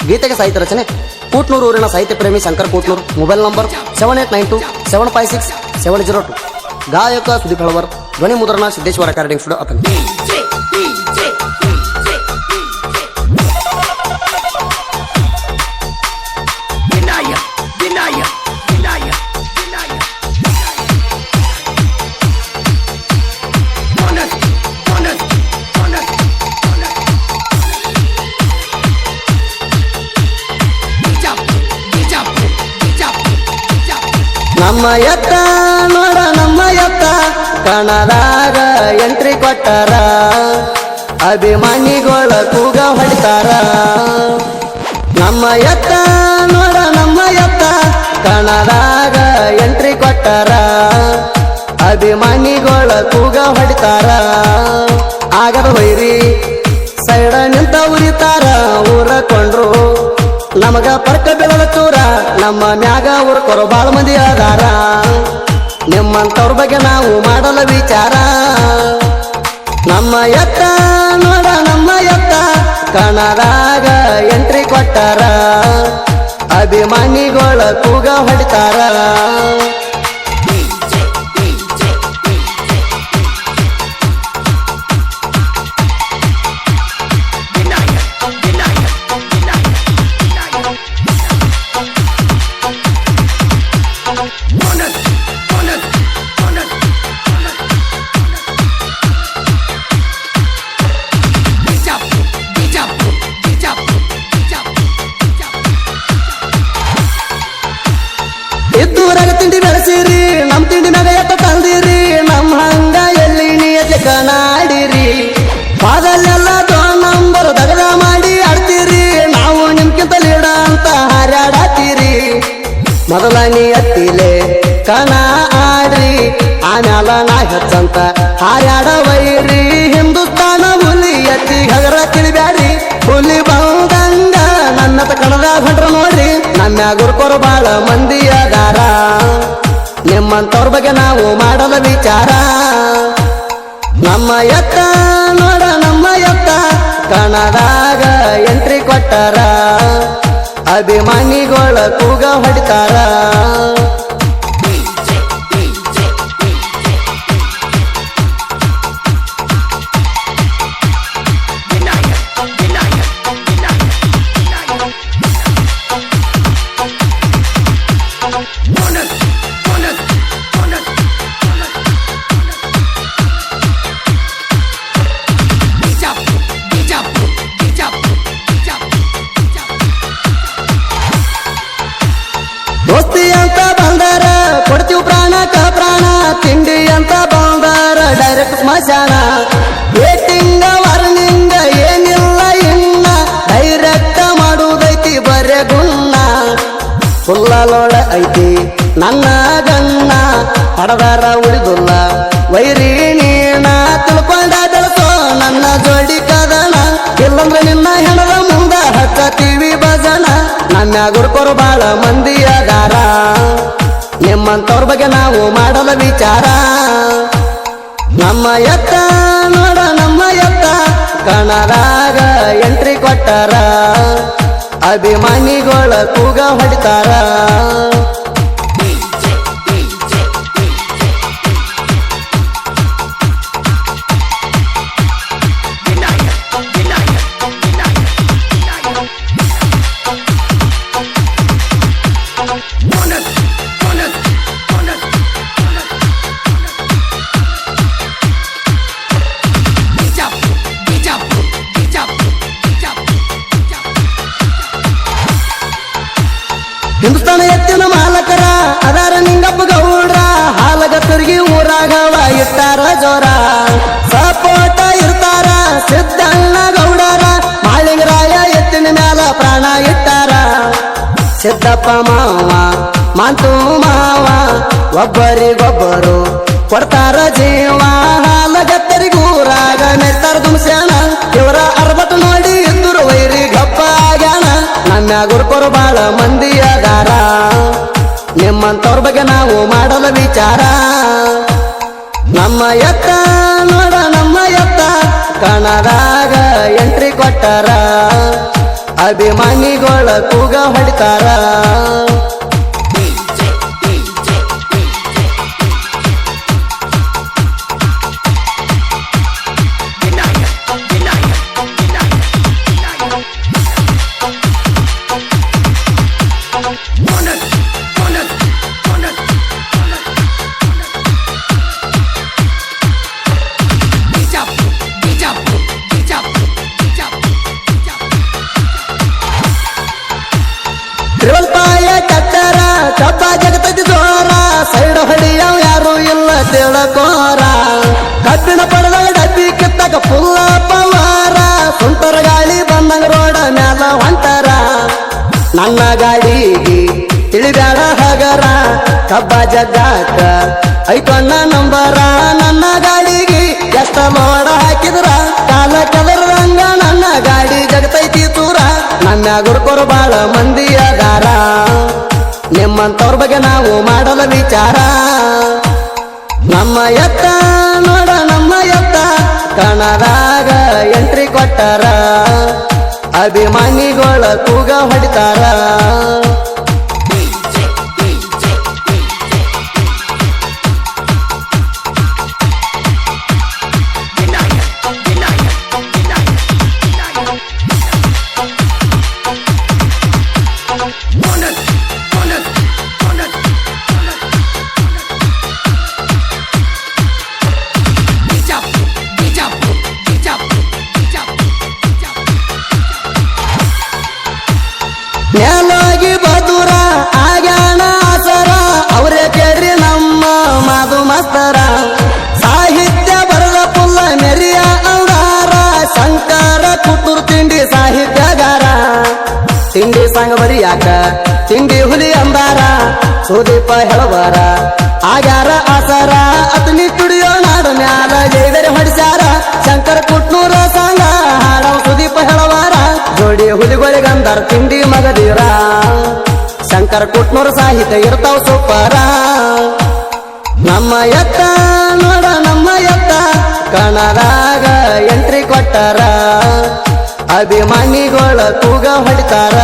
ಗೀತೆಗೆ ಸಾಹಿತ್ಯ ರಚನೆ ಕೂಟ್ನೂರು ಊರಿನ ಸಾಹಿತ್ಯ ಪ್ರೇಮಿ ಶಂಕರ್ ಕೂಟ್ನೂರು. Mobile number 7892756702. ಗಾಯಕ ಸುದೀಪ್ ಹಳವರ್. ಧ್ವನಿ ಮುದ್ರಣ ಸಿದ್ದೇಶ್ವರ ರೆಕಾರ್ಡಿಂಗ್ ಸ್ಟುಡಿಯೋ ಅತನಿ. ನಮ್ಮ ಎತ್ತ ನೋಡ ನಮ್ಮ ಎತ್ತ ಕಣದಾಗ ಎಂಟ್ರಿ ಕೊಟ್ಟಾರ, ಅಭಿಮಾನಿಗಳ ಕೂಗ ಹೊಡಿತಾರ. ನಮ್ಮ ಎತ್ತ ನೋಡ ನಮ್ಮ ಎತ್ತ ಕಣದಾಗ ಎಂಟ್ರಿ ಕೊಟ್ಟಾರ, ಅಭಿಮಾನಿಗಳ ಕೂಗ ಹೊಡಿತಾರ. ಆಗದ ವೈರಿ ಸೈಡ ನಿಂತ ಉರಿತಾರ, ಊರ ಕೊಂಡ್ರು ನಮಗ ಪರ್ಕ ಬೀಳದ ಚೂರ. ನಮ್ಮ ಮ್ಯಾಗ ಊರ್ಕೊರು ಬಾಳ ಮಂದಿ ಅದಾರ, ನಿಮ್ಮಂತವ್ರ ಬಗ್ಗೆ ನಾವು ಮಾಡಲ ವಿಚಾರ. ನಮ್ಮ ಎತ್ತ ನೋಡ ನಮ್ಮ ಎತ್ತ ಕಣದಾಗ ಎಂಟ್ರಿ ಕೊಟ್ಟಾರ, ಅಭಿಮಾನಿಗಳ ಕೂಗ ಹೊಡಿತಾರ. ಇದ್ದೂರಾಗ ತಿಂಡಿ ಬೆಳೆಸಿರಿ, ನಮ್ ತಿಂಡಿ ಮ್ಯಾಗ ಎತ್ತ ತಂದಿರಿ. ನಮ್ಮ ಹಂಗ ಎಲ್ಲಿ ನೀಯತೆ ಕನಾಡಿರಿ, ಪಾದಲ್ಲೆಲ್ಲ ನಂಬರ್ ದಗದ ಮಾಡಿ ಆಡ್ತೀರಿ. ನಾವು ನಿಮ್ಕಿಂತ ಲೀಡ ಅಂತ ಹಾರಾಡತ್ತೀರಿ. ಮೊದಲ ನೀ ಎತ್ತಿಲೆ ಕಣ ಆಡ್ರಿ, ಆಮ್ಯಾಲ ನಾ ಹೆಚ್ಚಂತ ಹಾರಾಡ ವೈರಿ. ಹಿಂದೂಸ್ತಾನ ಹುಲಿ ಎತ್ತಿ ಹಗರ ತಿಳಿಬ್ಯಾಡ್ರಿ, ಹುಲಿ ಬಂದಂಗ ನನ್ನತ ಕಣದ ಹೊಂಟ್ರ ನೋಡ್ರಿ. ನಮ್ಮ ಗುರುಕೊರು ಬಾಳ ಮಂದಿ ಅದಾರ, ನಿಮ್ಮಂತವ್ರ ಬಗ್ಗೆ ನಾವು ಮಾಡಲ ವಿಚಾರ. ನಮ್ಮ ಎತ್ತ ನೋಡ ನಮ್ಮ ಎತ್ತ ಕಣದಾಗ ಎಂಟ್ರಿ ಕೊಟ್ಟಾರ, ಅಭಿಮಾನಿಗಳ ಕೂಗ ಹೊಡಿತಾರ. ದೋಸ್ತಿ ಅಂತ ಬಂದಾರ ಕೊಡ್ತೀವಿ ಪ್ರಾಣಕ ಪ್ರಾಣ, ತಿಂಡಿ ಅಂತ ಬಂದಾರ ಡೈರೆಕ್ಟ್ ಸ್ಮಶಾನ. ವೇಟಿಂಗ ವಾರ್ನಿಂಗ ಏನಿಲ್ಲ ಇನ್ನ, ಡೈರೆಕ್ಟ್ ಮಾಡುವುದೈತಿ ಬರೇ ಗುಣ್ಣ. ಫುಲ್ಲೋಳ ಐತಿ ನನ್ನ ಗಣ್ಣ, ಹಡದಾರ ಉಳಿದುಲ್ಲ ವೈರಿ ನೀನ. ತಿಳ್ಕೊಂಡ ಬೆಳಸೋ ನನ್ನ ಜೋಡಿ ಕದನ, ಇಲ್ಲಂದ್ರೆ ನಿನ್ನ ಹೆಣದ ಮುಂದ ಹಕ್ಕತೀವಿ ಭಜನ. ನನ್ನ ಗುರುಕೊರು ಬಾಳ ಮಂದಿ ಅದಾರ, ನಿಮ್ಮಂತವ್ರ ಬಗ್ಗೆ ನಾವು ಮಾಡಲ ವಿಚಾರ. ನಮ್ಮ ಎತ್ತ ನೋಡ ನಮ್ಮ ಎತ್ತ ಕಣದಾಗ ಎಂಟ್ರಿ ಕೊಟ್ಟಾರ, ಅಭಿಮಾನಿಗಳ ಕೂಗ ಹೊಡಿತಾರ. ಹಿಂದೂಸ್ತಾನ ಎತ್ತಿನ ಮಾಲಕರ ಅದಾರ ನಿಂಗಪ್ಪ ಗೌಡ್ರ, ಹಾಲಗತ್ತರಿಗೆ ಊರಾಗವ ಇಟ್ಟಾರ ಜೋರ. ಸಪೋಟ ಇರ್ತಾರ ಸಿದ್ದಣ್ಣ ಗೌಡರ, ಮಾಳಿಂಗರಾಯ ಎತ್ತಿನ ಮ್ಯಾಲ ಪ್ರಾಣ ಇಟ್ಟಾರ. ಸಿದ್ದಪ್ಪ ಮಾವ ಮಾಂತು ಮಾವ ಒಬ್ಬರಿಗೊಬ್ಬರು ಕೊಡ್ತಾರ ಜೀವ. ಹಾಲಗತ್ತರಿಗೆ ಊರಾಗ ಮೆರ್ತಾರ ದುಮ್ಸ್ಯಾನ, ಇವರ ಅರ್ಬಟ್ ನೋಡಿ ಇದ್ದರು ವೈರಿ ಗಪ್ಪ ಆಗ್ಯಾನ. ನನ್ನ ಗುರುಕೊರು ಬಾಳ ಮಂದಿ ಅದಾರ, ನಿಮ್ಮಂತವ್ರ ಬಗ್ಗೆ ನಾವು ಮಾಡಲ ವಿಚಾರ. ನಮ್ಮ ಎತ್ತ ನೋಡ ನಮ್ಮ ಎತ್ತ ಕಣದಾಗ ಎಂಟ್ರಿ ಕೊಟ್ಟಾರ, ಅಭಿಮಾನಿಗಳ ಕೂಗ ಹೊಡಿತಾರ ತ್ರಿವಲ್ಪಾಯ ಕಟ್ಟರ ಕಬ್ಬ ಜಗತೈತಿ ಜೋರ ಸೈಡ್ ಹೊಡಿಯವ್ ಯಾರು ಇಲ್ಲ ತಿಳಕೋರ ಕಬ್ಬಿಣ ಪಡೆದಾಗ ಡಬ್ಬಿ ಕಿತ್ತಾಗ ಫುಲ್ಲ ಪವಾರ ಸುಂಟರ ಗಾಳಿ ಬಂದಂಗ ರೋಡ ಮ್ಯಾಲ ಹೊಂಟರ ನನ್ನ ಗಾಡಿಗೆ ತಿಳಿಬ್ಯಾಡ ಹಗರ ಕಬ್ಬ ಜಗ್ಗಾಕ ಐತೊನ್ನ ನಂಬರ ನನ್ನ ಗಾಡಿಗೆ ಎಷ್ಟ ಲೋಡ ಹಾಕಿದ್ರ ಕಾಲ ಕೆದರ್ದಂಗ ನನ್ನ ಗಾಡಿ ಜಗತೈತಿ ತೂರ ನನ್ನ ಗುರುಕೊರು ಬಾಳ ಮಂದಿ ಅದಾರ ನಿಮ್ಮಂತವ್ರ ಬಗ್ಗೆ ನಾವು ಮಾಡಲ ವಿಚಾರ ನಮ್ಮ ಎತ್ತ ನೋಡ ನಮ್ಮ ಎತ್ತ ಕಣದಾಗ ಎಂಟ್ರಿ ಕೊಟ್ಟಾರ ಅಭಿಮಾನಿಗಳ ಕೂಗ ಹೊಡಿತಾರ ನ್ಯಾಲೋಗಿ ಬದುರ ಆಗ್ಯಾಣ ಆಸರ ಅವರೇ ಕೇಳ್ರಿ ನಮ್ಮ ಮಾದು ಮಾಸ್ತರ ಸಾಹಿತ್ಯ ಬರದ ಪುಲ್ಲ ಮೆರಿಯ ಅಂಗಾರ ಶಂಕರ ಕುಟ್ಟೂರ್ ತಿಂಡಿ ಸಾಹಿತ್ಯಗಾರ ತಿಂಡಿ ಸಂಗ ಬರಿಯಾಕ ತಿಂಡಿ ಹುಲಿ ಅಂದಾರ ಸುದೀಪ ಹೇಳಬಾರ ಆಗ್ಯಾರ ಆಸರ ಅತನಿ ತುಡಿಯೋ ನಾಡು ಮ್ಯಾಲ ಜೈದರೆ ಹೊಡಿಸ್ಯಾರ ಶಂಕರ ಕುಟ್ನೂರ ಸಂಗ ಹಾಡವ ಸುದೀಪ ಹೇಳವಾರ ಜೋಡಿ ಹುಲಿಗಳಿಗಂದಾರ ತಿಂಡಿ ಮಗದೀರ ಶಂಕರ ಕುಟ್ನೂರ ಸಾಹಿತ್ಯ ಇರ್ತಾವ ಸೂಪರ ನಮ್ಮ ಎತ್ತ ನೋಡ ನಮ್ಮ ಎತ್ತ ಕಣದಾಗ ಎಂಟ್ರಿ ಕೊಟ್ಟಾರ ಅಭಿಮಾನಿಗಳ ಕೂಗ ಹೊಡಿತಾರ